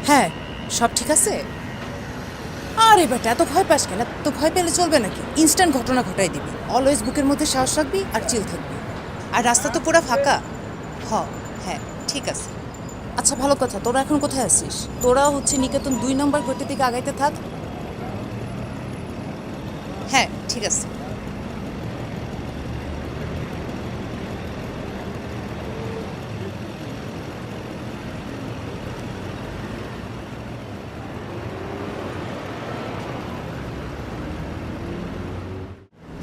হ্যাঁ, সব ঠিক আছে। আরে বেটা, এত ভয় পাস কেন? তো ভয় পেলে চলবে নাকি? ইনস্ট্যান্ট ঘটনা ঘটাই দিবি। অলওয়েজ বুকের মধ্যে সাহস রাখবি আর চিল থাকবি। আর রাস্তা তো পুরো ফাঁকা। হ, হ্যাঁ, ঠিক আছে। আচ্ছা, ভালো কথা, তোরা এখন কোথায় আছিস? তোরা হচ্ছে নিকেতন 2 নম্বর গেটের দিকে আগাইতে থাক। হ্যাঁ, ঠিক আছে।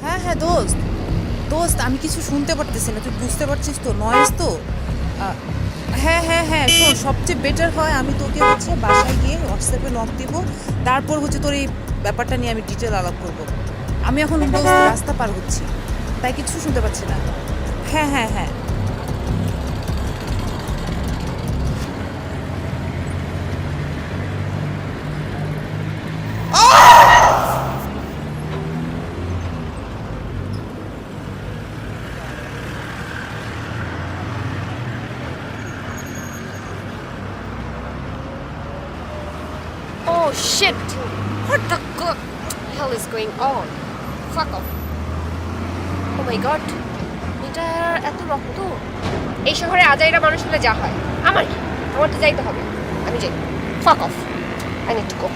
হ্যাঁ হ্যাঁ দোস্ত, দোস্ত আমি কিছু শুনতে পারতেছি না, তুই বুঝতে পারছিস তো? নয়েজ তো। আহ, হ্যাঁ হ্যাঁ হ্যাঁ, শোন, সবচেয়ে বেটার হয় আমি তোকে হচ্ছে বাসায় গিয়ে হোয়াটসঅ্যাপে নক দিব। তারপর হচ্ছে তোর এই ব্যাপারটা নিয়ে আমি ডিটেল আলাপ করব। আমি এখন দোস্ত রাস্তা পার হচ্ছি, তাই কিছু শুনতে পাচ্ছি না। হ্যাঁ হ্যাঁ হ্যাঁ। Oh shit! What the hell is going on? Fuck off! Oh my god! এটার এত রক্ত! এই শহরে আজাইরা মানুষ হলে যা হয়, আমার কি? আমার তো যাইতে হবে। আমি যাই। Fuck off! I need to go.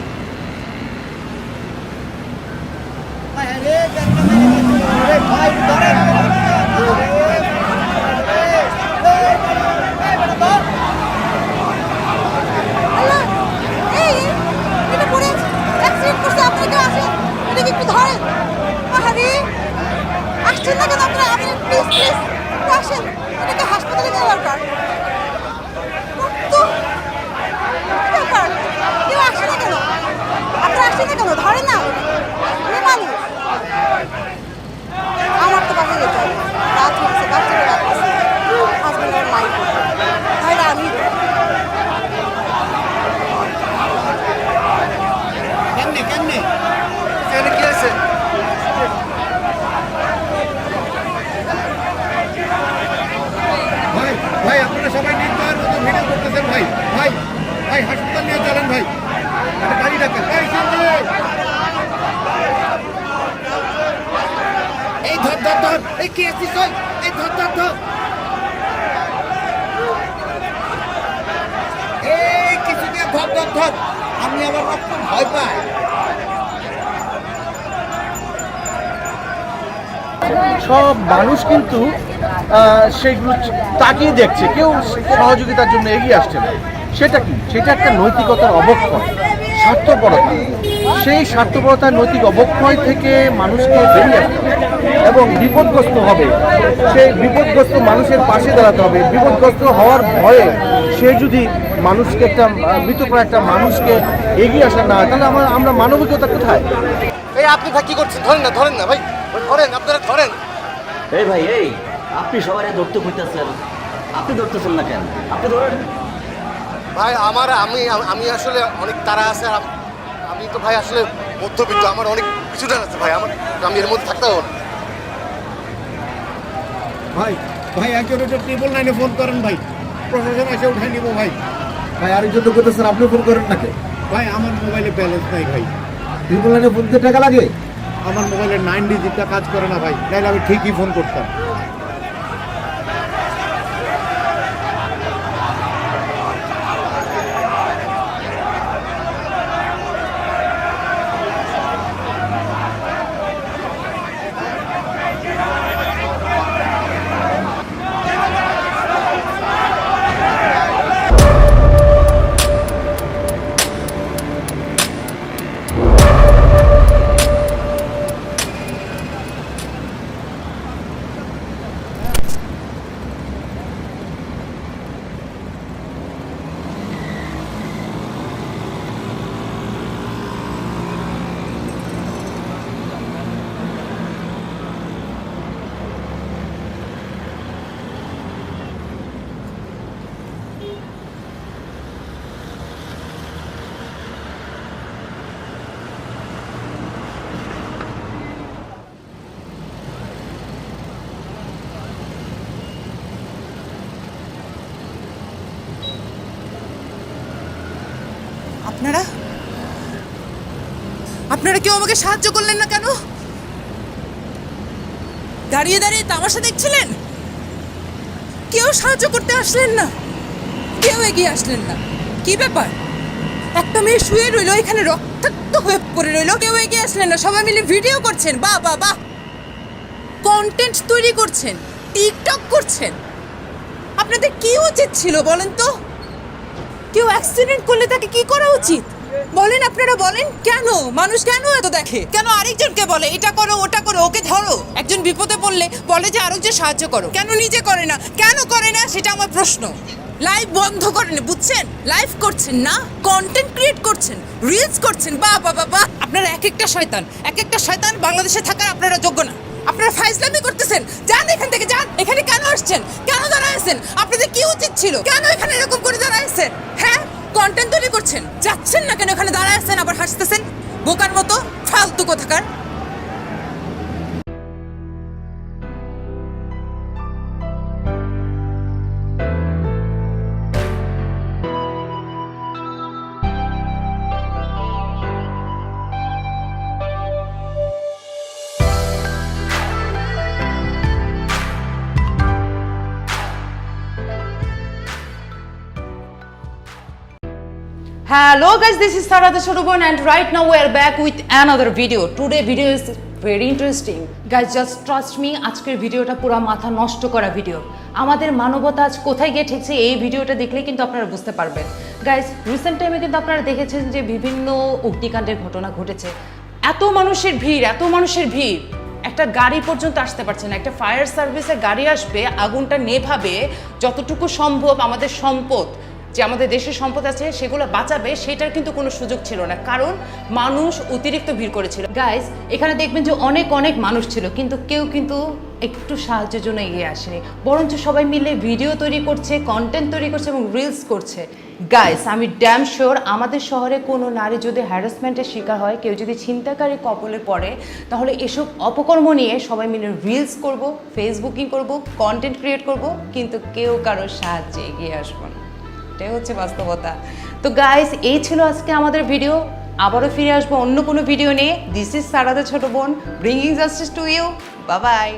আমার তো বাসায় যেতে হবে, রাত হচ্ছে, বাচ্চারা রাখতেছে, হাজবেন্ড আর মাইক তাহলে আমি কেমনে কেমনে এখানে কি আছে? ভাই ভাই আপনারা সবাই নির্দয়ের মতো ভিডিও করতেছেন ভাই। ভাই ভাই হাসপাতাল নিয়ে চলেন ভাই, একটা গাড়ি ডাকেন। ভাই সঞ্জয়, এই ধর ধর ধর, এই কি আছিস ভাই? এই ধর ধর ধর, এই কিছু দিয়ে ধর ধর ধর, আমি আবার রক্ত ভয় পাই। সব মানুষ কিন্তু সেইগুলো তাকিয়ে দেখছে, কেউ সহযোগিতার জন্য এগিয়ে আসছে না। সেটা কি? সেটা একটা নৈতিকতার অবক্ষয়, স্বার্থপরতা। সেই স্বার্থপরতার নৈতিক অবক্ষয় থেকে মানুষকে বেরিয়ে আসতে হবে এবং বিপদগ্রস্ত হবে, সেই বিপদগ্রস্ত মানুষের পাশে দাঁড়াতে হবে। বিপদগ্রস্ত হওয়ার ভয়ে সে যদি মানুষকে মৃতপ্রায় একটা মানুষকে এগিয়ে আসা না হয়, তাহলে আমরা মানবিকতা কোথায়? এই আপনি ভাই কি করছেন? ধরেন না ভাই, ধরেন, আপনারা ধরেন। এই ভাই, এই আপনি সবাই ধরতে খুঁজতেছেন, আপনি ধরতেছেন না কেন? আপনি ধরেন। ভাই আমি আসলে অনেক তাড়া আছে, আর আমি তো ভাই আসলে মধ্যবিত্ত, আমার অনেক কিছু টান আছে ভাই, আমি এর মধ্যে থাকতে হবে না। ভাই ভাই একজন একটা ট্রিপল 9-এ ফোন করেন ভাই, প্রশাসন এসে উঠাই নিব ভাই। ভাই আরেকজন তো করতেছেন, আপনি ফোন করেন নাকি? ভাই আমার মোবাইলে ব্যালেন্স নাই ভাই, ট্রিপল লাইনে ফোন দিতে টাকা লাগে? আমার মোবাইলের 9 ডিজিটটা কাজ করে না ভাই, নাহলে আমি ঠিকই ফোন করতাম। আপনারা কেউ আমাকে সাহায্য করলেন না কেন? দাঁড়িয়ে দাঁড়িয়ে তামাশা দেখছিলেন? কেউ সাহায্য করতে আসলেন না, কেউ এগিয়ে আসলেন না। কি ব্যাপার? একটা মেয়ে শুয়ে রইলো এখানে, রক্তাক্ত হয়ে পড়ে রইলো, কেউ এগিয়ে আসলেন না। সবাই মিলে ভিডিও করছেন, বাহ বাহ বাহ, কন্টেন্ট তৈরি করছেন, টিকটক করছেন। আপনাদের কি উচিত ছিল বলেন তো? কেউ অ্যাক্সিডেন্ট করলে তাকে কি করা উচিত বলেন? আপনারা বলেন। কেন মানুষ কেন এত দেখে? কেন আরেকজনকে বলে এটা করো ওটা করো, ওকে ধরো? একজন বিপদে পড়লে বলে যে আরেকজন সাহায্য করো, কেন নিজে করে না? কেন করে না সেটা আমার প্রশ্ন। লাইভ বন্ধ করেন, বুঝছেন? লাইভ করছেন না, কন্টেন্ট ক্রিয়েট করছেন, রিলস করছেন, বাহ বাহ বাহ বাহ। আপনারা এক একটা শয়তান বাংলাদেশে থাকার আপনারা যোগ্য না। আপনারা ফাইজলামি করতেছেন। যান এখান থেকে, যান। এখানে কেন আসছেন? কেন দাঁড়ায় আছেন? আপনাদের কি উচিত ছিল? কেন এখানে এরকম করে দাঁড়ায় আছেন? হ্যাঁ, কন্টেন্ট তৈরি করছেন, যাচ্ছেন না কেন? এখানে দাঁড়ায় আছেন আবার হাসতেছেন বোকার মতো, ফালতু কোথাকার। Hello guys, this is Sarada Shodobon and right now we are back with another video. Today video is very interesting. Guys, just trust me, আজকের ভিডিওটা পুরো মাথা নষ্ট করা ভিডিও। আমাদের মানবতা আজ কোথায় গিয়ে ঠেকছে এই ভিডিওটা দেখলে কিন্তু আপনারা বুঝতে পারবেন। গাইজ, রিসেন্ট টাইমে কিন্তু আপনারা দেখেছেন যে বিভিন্ন অগ্নিকাণ্ডের ঘটনা ঘটেছে। এত মানুষের ভিড়, একটা গাড়ি পর্যন্ত আসতে পারছে না। একটা ফায়ার সার্ভিসের গাড়ি আসবে, আগুনটা নেভাবে, যতটুকু সম্ভব আমাদের সম্পদ, যে আমাদের দেশের সম্পদ আছে সেগুলো বাঁচাবে, সেটার কিন্তু কোনো সুযোগ ছিল না, কারণ মানুষ অতিরিক্ত ভিড় করেছিল। গাইস, এখানে দেখবেন যে অনেক মানুষ ছিল, কিন্তু কেউ কিন্তু একটু সাহায্যের জন্য এগিয়ে আসেনি, বরঞ্চ সবাই মিলে ভিডিও তৈরি করছে, কন্টেন্ট তৈরি করছে এবং রিলস করছে। গাইস, আমি ড্যাম শিওর আমাদের শহরে কোনো নারী যদি হ্যারাসমেন্টের শিকার হয়, কেউ যদি ছিনতাইকারী কবলে পড়ে, তাহলে এসব অপকর্ম নিয়ে সবাই মিলে রিলস করব, ফেসবুকিং করব, কন্টেন্ট ক্রিয়েট করব, কিন্তু কেউ কারোর সাহায্যে এগিয়ে আসবো না। এটাই হচ্ছে বাস্তবতা। তো গাইস, এই ছিল আজকে আমাদের ভিডিও। আবারও ফিরে আসবো অন্য কোনো ভিডিও নিয়ে। দিস ইজ সারাদা ছোট বোন, bringing justice to you. Bye by.